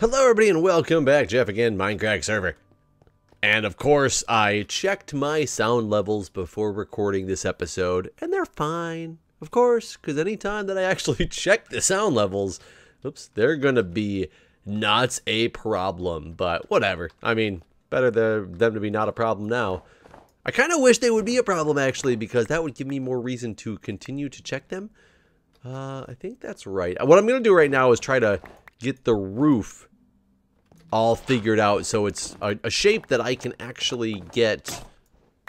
Hello everybody and welcome back, Jeff again, Mindcrack server. And of course, I checked my sound levels before recording this episode, and they're fine. Of course, because anytime that I actually check the sound levels, oops, they're gonna be not a problem, but whatever. I mean, better them to be not a problem now. I kind of wish they would be a problem actually, because that would give me more reason to continue to check them. I think that's right. What I'm gonna do right now is try to get the roof all figured out so it's a shape that I can actually get,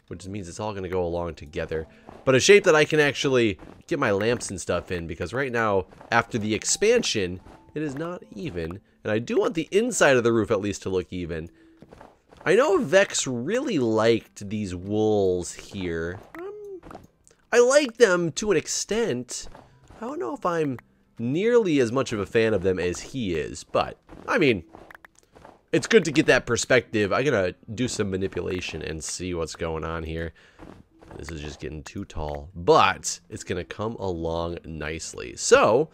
which means it's all going to go along together, but a shape that I can actually get my lamps and stuff in, because right now, after the expansion, it is not even, and I do want the inside of the roof at least to look even. I know Vex really liked these wools here. I like them to an extent. I don't know if I'm nearly as much of a fan of them as he is, but I mean, it's good to get that perspective. I'm gonna do some manipulation and see what's going on here. This is just getting too tall, but it's gonna come along nicely. So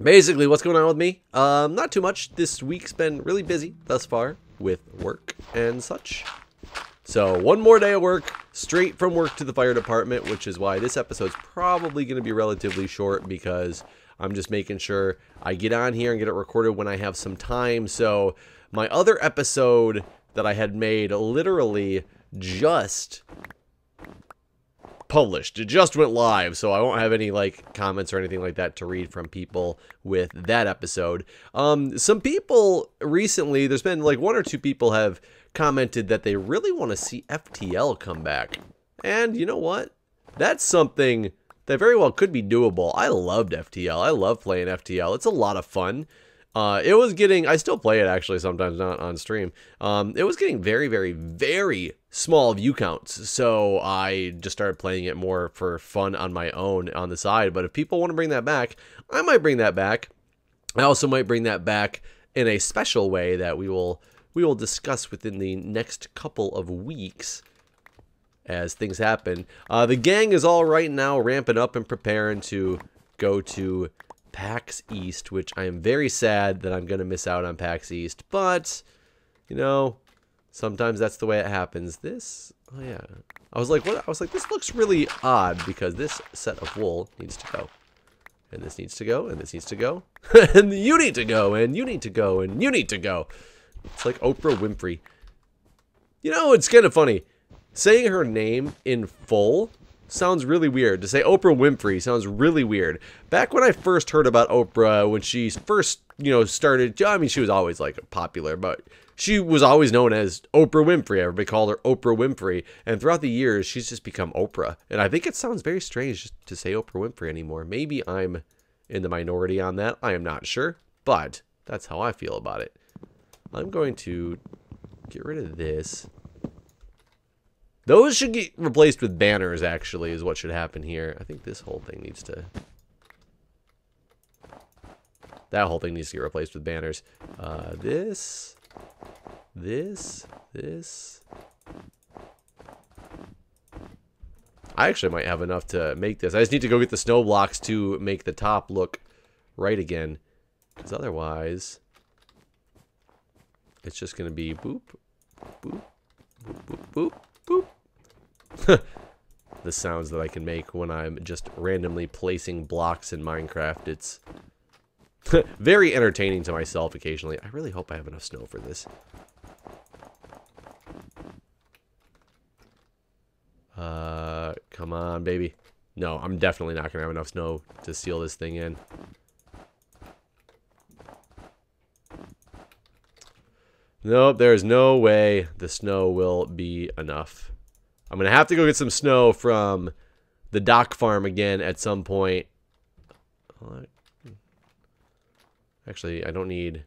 basically, what's going on with me? Not too much. This week's been really busy thus far with work and such. So one more day of work, straight from work to the fire department, which is why this episode's probably going to be relatively short, because I'm just making sure I get on here and get it recorded when I have some time. So my other episode that I had made literally just published. It just went live, so I won't have any like comments or anything like that to read from people with that episode. Some people recently, there's been like one or two people have commented that they really want to see FTL come back. And you know what? That's something that very well could be doable. I loved FTL. I love playing FTL. It's a lot of fun. It was getting, I still play it actually sometimes, not on stream. It was getting very, very, very small view counts. So I just started playing it more for fun on my own on the side. But if people want to bring that back, I might bring that back. I also might bring that back in a special way that we will discuss within the next couple of weeks as things happen. The gang is all right now ramping up and preparing to go to PAX East, which I am very sad that I'm going to miss out on PAX East. But, you know, sometimes that's the way it happens. This, oh yeah. I was like, what? I was like, this looks really odd because this set of wool needs to go. And this needs to go, and this needs to go. And you need to go, and you need to go, and you need to go. It's like Oprah Winfrey. You know, it's kind of funny. Saying her name in full sounds really weird. To say Oprah Winfrey sounds really weird. Back when I first heard about Oprah, when she first, you know, started, I mean, she was always like popular, but she was always known as Oprah Winfrey. Everybody called her Oprah Winfrey. And throughout the years, she's just become Oprah. And I think it sounds very strange to say Oprah Winfrey anymore. Maybe I'm in the minority on that. I am not sure, but that's how I feel about it. I'm going to get rid of this. Those should get replaced with banners, actually, is what should happen here. I think this whole thing needs to... That whole thing needs to get replaced with banners. This. I actually might have enough to make this. I just need to go get the snow blocks to make the top look right again. Because otherwise... It's just going to be boop, boop, boop, boop, boop, boop. The sounds that I can make when I'm just randomly placing blocks in Minecraft. It's very entertaining to myself occasionally. I really hope I have enough snow for this. Come on, baby. No, I'm definitely not going to have enough snow to seal this thing in. Nope, there's no way the snow will be enough. I'm going to have to go get some snow from the dock farm again at some point. Actually, I don't need...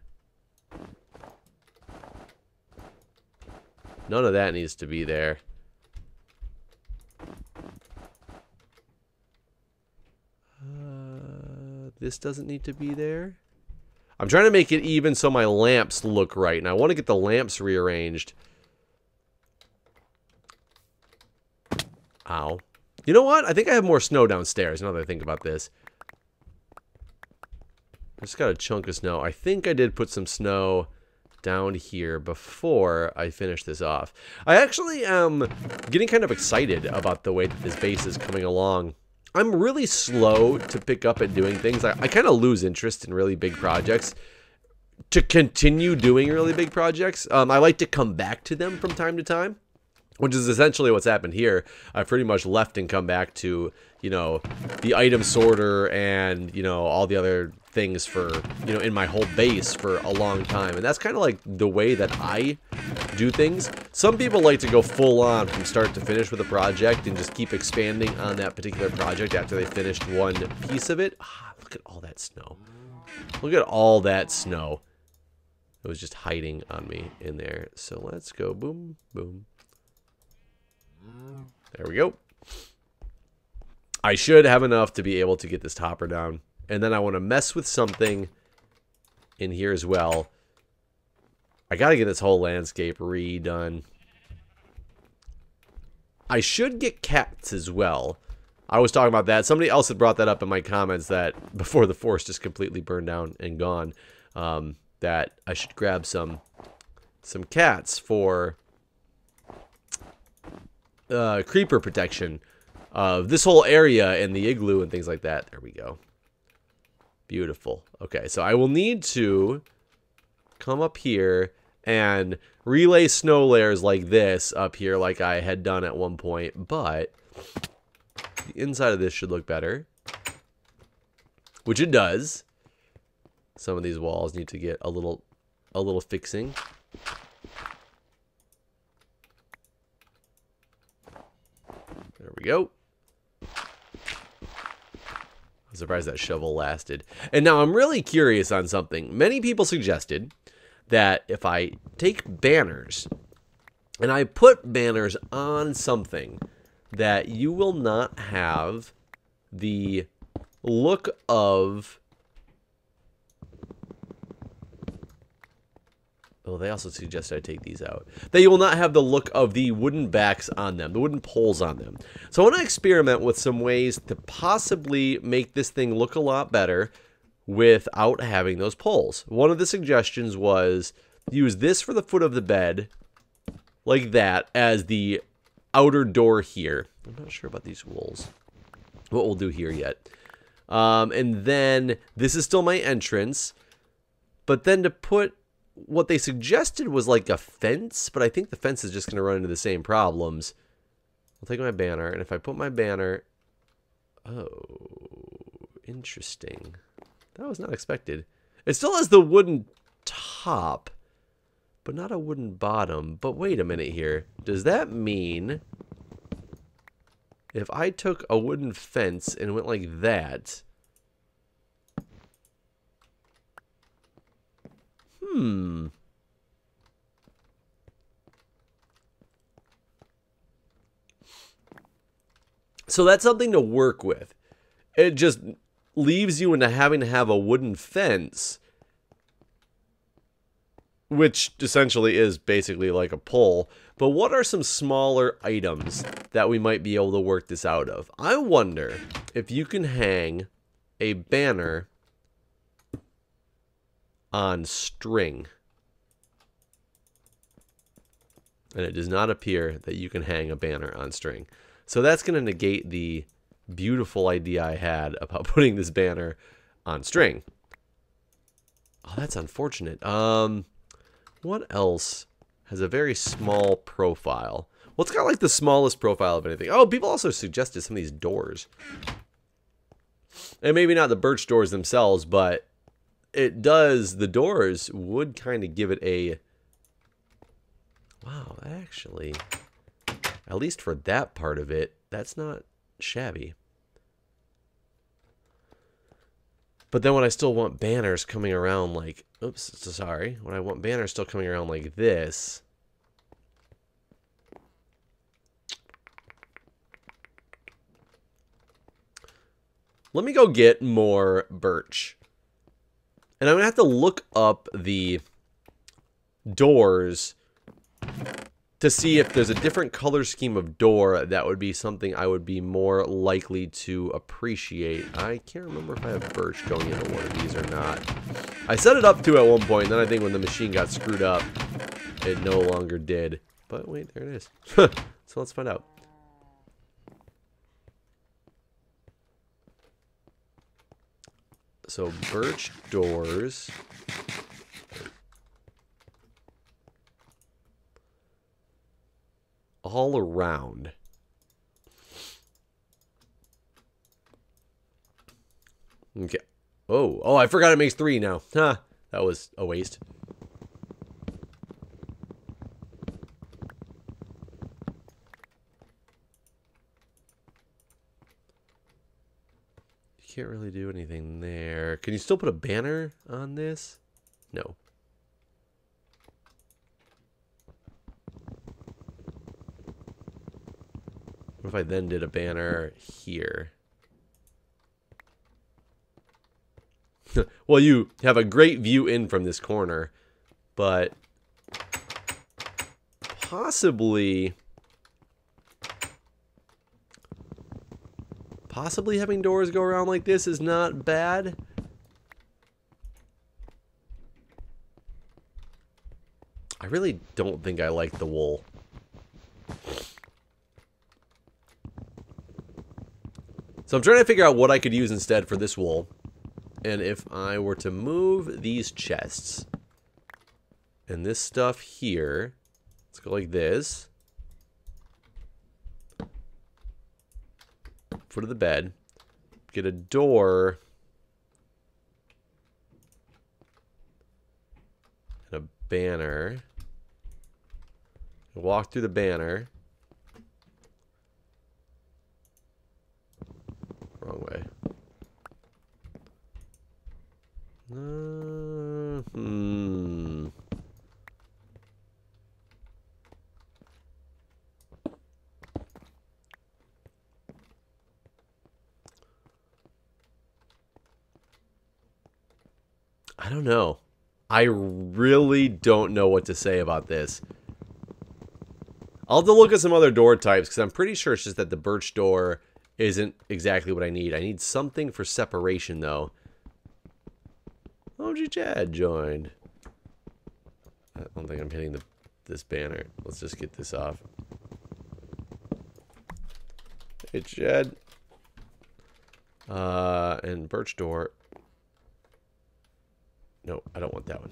None of that needs to be there. This doesn't need to be there. I'm trying to make it even so my lamps look right, and I want to get the lamps rearranged. Ow. You know what? I think I have more snow downstairs now that I think about this. I just got a chunk of snow. I think I did put some snow down here before I finish this off. I actually am getting kind of excited about the way that this base is coming along. I'm really slow to pick up at doing things. I kind of lose interest in really big projects. To continue doing really big projects, I like to come back to them from time to time, which is essentially what's happened here. I've pretty much left and come back to, you know, the item sorter and, you know, all the other things for, you know, in my whole base for a long time. And that's kind of like the way that I do things. Some people like to go full on from start to finish with a project and just keep expanding on that particular project after they finished one piece of it. Ah, look at all that snow. Look at all that snow. It was just hiding on me in there. So let's go boom, boom. There we go. I should have enough to be able to get this topper down. And then I want to mess with something in here as well. I got to get this whole landscape redone. I should get cats as well. I was talking about that. Somebody else had brought that up in my comments that before the forest just completely burned down and gone, that I should grab some cats for creeper protection of this whole area and the igloo and things like that. There we go. Beautiful. Okay, so I will need to come up here and relay snow layers like this up here like I had done at one point, but the inside of this should look better, which it does. Some of these walls need to get a little fixing. There we go. I'm surprised that shovel lasted. And now I'm really curious on something. Many people suggested that if I take banners and I put banners on something, that you will not have the look of... Oh, they also suggested I take these out. That you will not have the look of the wooden backs on them, the wooden poles on them. So I want to experiment with some ways to possibly make this thing look a lot better without having those poles. One of the suggestions was use this for the foot of the bed, like that, as the outer door here. I'm not sure about these walls, what we'll do here yet. And then this is still my entrance, but then to put... What they suggested was like a fence, but I think the fence is just going to run into the same problems. I'll take my banner, and if I put my banner... Oh, interesting. That was not expected. It still has the wooden top, but not a wooden bottom. But wait a minute here. Does that mean if I took a wooden fence and went like that... So that's something to work with. It just leaves you into having to have a wooden fence, which essentially is basically like a pole. But what are some smaller items that we might be able to work this out of? I wonder if you can hang a banner on string. And it does not appear that you can hang a banner on string. So that's going to negate the beautiful idea I had about putting this banner on string. Oh, that's unfortunate. What else has a very small profile? Well, it's got like the smallest profile of anything. Oh, people also suggested some of these doors. And maybe not the birch doors themselves, but it does, the doors would kind of give it a... Wow, actually, at least for that part of it, that's not shabby. But then when I still want banners coming around like... Oops, sorry. When I want banners still coming around like this... Let me go get more birch. And I'm going to have to look up the doors to see if there's a different color scheme of door. That would be something I would be more likely to appreciate. I can't remember if I have birch going into one of these or not. I set it up to at one point, and then I think when the machine got screwed up, it no longer did. But wait, there it is. So let's find out. So birch doors. All around. Okay. Oh, I forgot it makes 3 now. Huh. That was a waste. You can't really do anything there. Can you still put a banner on this? No. What if I then did a banner here? Well, you have a great view in from this corner, but possibly having doors go around like this is not bad. I really don't think I like the wool. So I'm trying to figure out what I could use instead for this wool. And if I were to move these chests and this stuff here, let's go like this. Foot of the bed. Get a door. And a banner. Walk through the banner. Wrong way. I don't know. I really don't know what to say about this. I'll have to look at some other door types because I'm pretty sure it's just that the birch door isn't exactly what I need. I need something for separation though. OG Chad joined. I don't think I'm hitting this banner. Let's just get this off. Hey, Chad. And birch door. No, I don't want that one.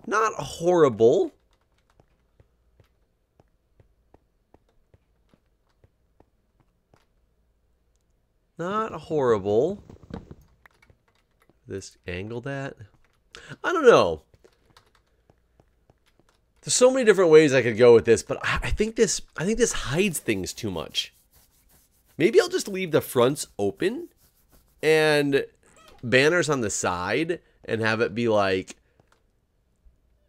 Not horrible. Not horrible. This angle that? I don't know. There's so many different ways I could go with this, but I think this hides things too much. Maybe I'll just leave the fronts open and banners on the side and have it be like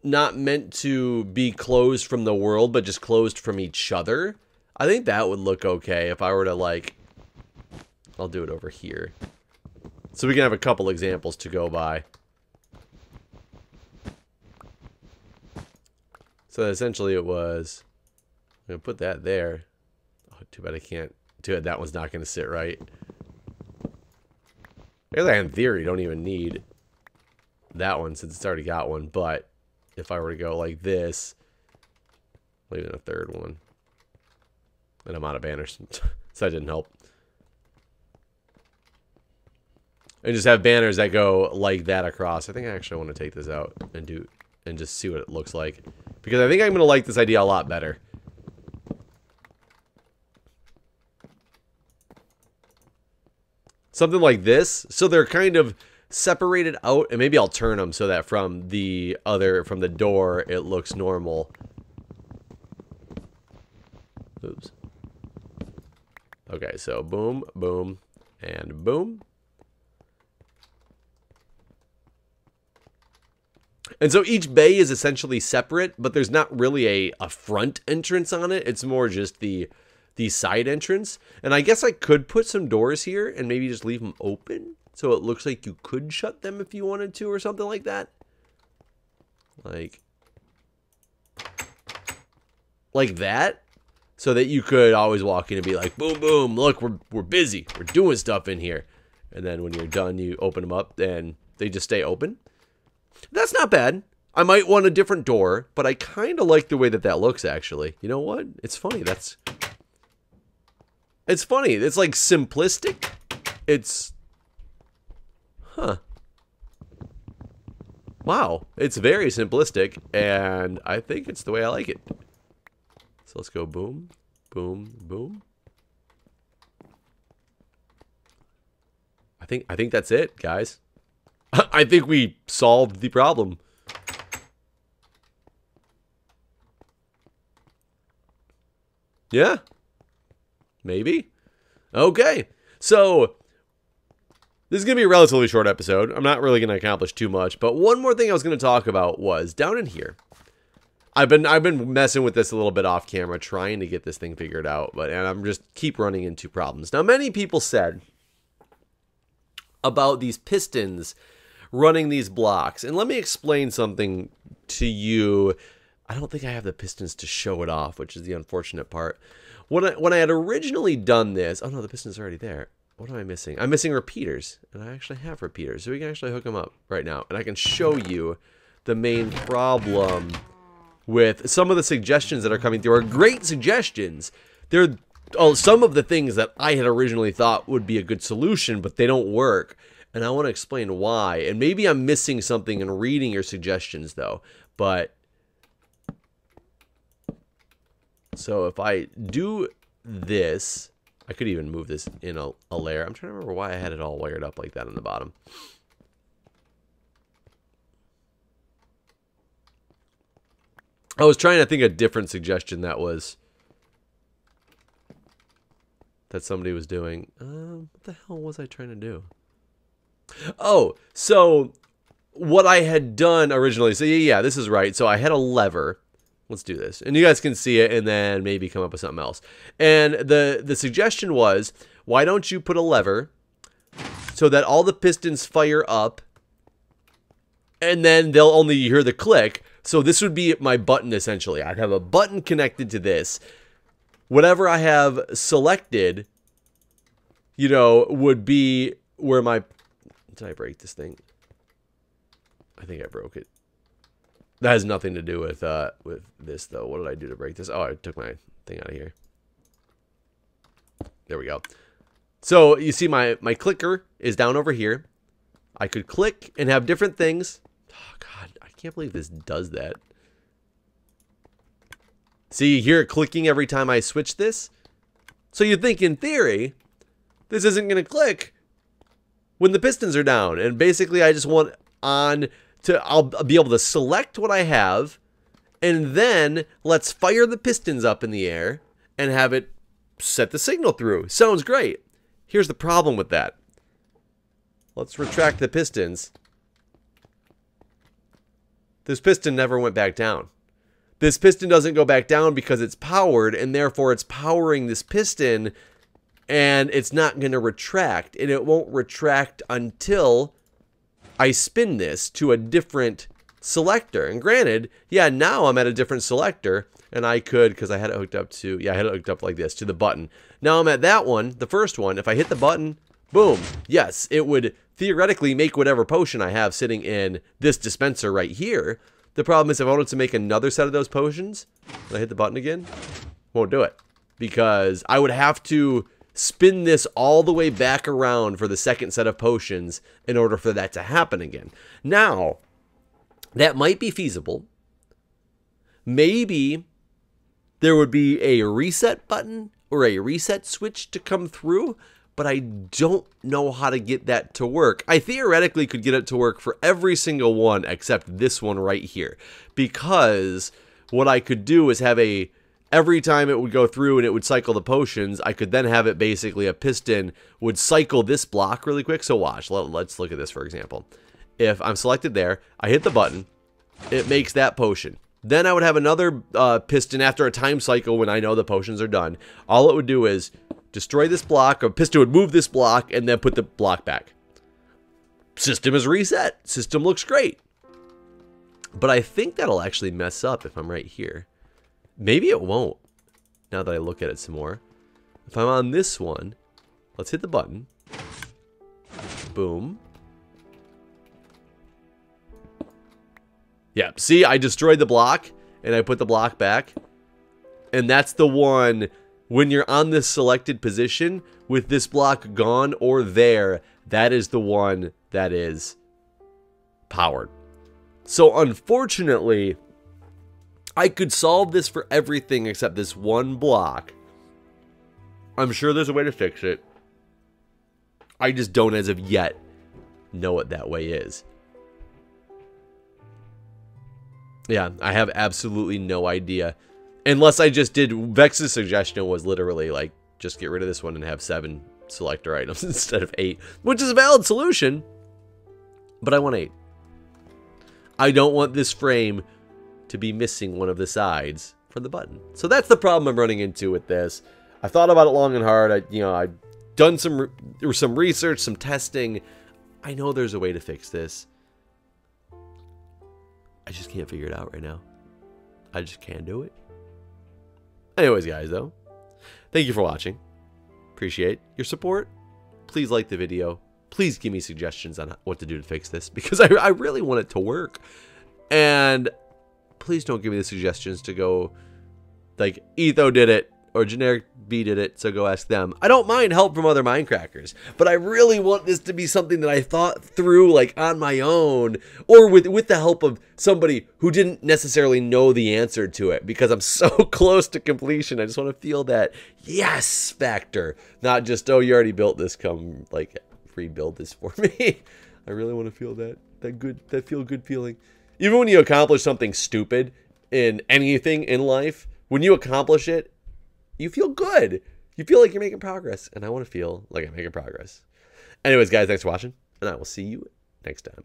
not meant to be closed from the world, but just closed from each other. I think that would look okay if I were to like, I'll do it over here. So we can have a couple examples to go by. So essentially it was, I'm going to put that there. Oh, too bad I can't do it. That one's not going to sit right. In theory, you don't even need that one since it's already got one, but if I were to go like this, leaving a third one, and I'm out of banners, so that didn't help. And just have banners that go like that across. I think I actually want to take this out and just see what it looks like, because I think I'm going to like this idea a lot better. Something like this, so they're kind of separated out, and maybe I'll turn them so that from the door it looks normal. Oops. Okay, so boom, boom, and boom. And so each bay is essentially separate, but there's not really a front entrance on it. It's more just the side entrance. And I guess I could put some doors here and maybe just leave them open, so it looks like you could shut them if you wanted to or something like that. Like that. So that you could always walk in and be like, boom, boom, look, we're busy. We're doing stuff in here. And then when you're done, you open them up and they just stay open. That's not bad. I might want a different door, but I kind of like the way that that looks, actually. You know what? It's funny. It's funny. It's like simplistic. Wow. It's very simplistic, and I think it's the way I like it. So let's go boom, boom, boom. I think that's it, guys. I think we solved the problem. Yeah. Maybe. Okay. So this is going to be a relatively short episode. I'm not really going to accomplish too much, but one more thing I was going to talk about was down in here. I've been messing with this a little bit off camera, trying to get this thing figured out, and I'm just keep running into problems. Now, many people said about these pistons running these blocks, and let me explain something to you. I don't think I have the pistons to show it off, which is the unfortunate part. When I had originally done this, oh no, the piston's already there. What am I missing? I'm missing repeaters, and I actually have repeaters, so we can actually hook them up right now, and I can show you the main problem with some of the suggestions that are coming through. Are great suggestions. They're some of the things that I had originally thought would be a good solution, but they don't work, and I want to explain why. And maybe I'm missing something in reading your suggestions, though. But so if I do this, I could even move this in a layer. I'm trying to remember why I had it all layered up like that on the bottom. I was trying to think of a different suggestion that somebody was doing. What the hell was I trying to do? Oh, so what I had done originally. So yeah, this is right. So I had a lever. Let's do this, and you guys can see it, and then maybe come up with something else. And the suggestion was, why don't you put a lever so that all the pistons fire up, and then they'll only hear the click. So this would be my button, essentially. I'd have a button connected to this. Whatever I have selected, you know, would be where my... Did I break this thing? I think I broke it. That has nothing to do with this, though. What did I do to break this? Oh, I took my thing out of here. There we go. So you see my clicker is down over here. I could click and have different things. Oh, God. I can't believe this does that. See, you hear it clicking every time I switch this? So you'd think, in theory, this isn't going to click when the pistons are down. And basically, I just want I'll be able to select what I have, and then let's fire the pistons up in the air and have it set the signal through. Sounds great. Here's the problem with that. Let's retract the pistons. This piston never went back down. This piston doesn't go back down because it's powered, and therefore it's powering this piston, and it's not going to retract, and it won't retract until I spin this to a different selector. And granted, yeah, now I'm at a different selector, and I could, because I had it hooked up to, yeah, I had it hooked up like this, to the button. Now I'm at that one, the first one. If I hit the button, boom, yes, it would theoretically make whatever potion I have sitting in this dispenser right here. The problem is, if I wanted to make another set of those potions, and I hit the button again, won't do it. Because I would have to spin this all the way back around for the second set of potions in order for that to happen again. Now, that might be feasible. Maybe there would be a reset button or a reset switch to come through, but I don't know how to get that to work. I theoretically could get it to work for every single one except this one right here, because what I could do is have every time it would go through and it would cycle the potions, I could then have it basically a piston would cycle this block really quick. So watch, let's look at this for example. If I'm selected there, I hit the button, it makes that potion. Then I would have another piston after a time cycle when I know the potions are done. All it would do is destroy this block, or piston would move this block and then put the block back. System is reset. System looks great. But I think that'll actually mess up if I'm right here. Maybe it won't, now that I look at it some more. If I'm on this one, let's hit the button. Boom. Yeah, see, I destroyed the block, and I put the block back. And that's the one, when you're on this selected position, with this block gone or there, that is the one that is powered. So, unfortunately, I could solve this for everything except this one block. I'm sure there's a way to fix it. I just don't, as of yet, know what that way is. Yeah, I have absolutely no idea. Unless I just did... Vex's suggestion was literally, like, just get rid of this one and have 7 selector items instead of 8. Which is a valid solution. But I want 8. I don't want this frame to be missing one of the sides for the button. So that's the problem I'm running into with this. I thought about it long and hard. I've done some research, some testing. I know there's a way to fix this. I just can't figure it out right now. I just can't do it. Anyways, guys, though, thank you for watching. Appreciate your support. Please like the video. Please give me suggestions on what to do to fix this, because I really want it to work. And please don't give me the suggestions to go, like, Etho did it, or Generic B did it, so go ask them. I don't mind help from other Mindcrackers, but I really want this to be something that I thought through, like, on my own, or with the help of somebody who didn't necessarily know the answer to it, because I'm so close to completion. I just want to feel that yes factor, not just, oh, you already built this, come, like, rebuild this for me. I really want to feel that feel good feeling. Even when you accomplish something stupid in anything in life, when you accomplish it, you feel good. You feel like you're making progress, and I want to feel like I'm making progress. Anyways, guys, thanks for watching, and I will see you next time.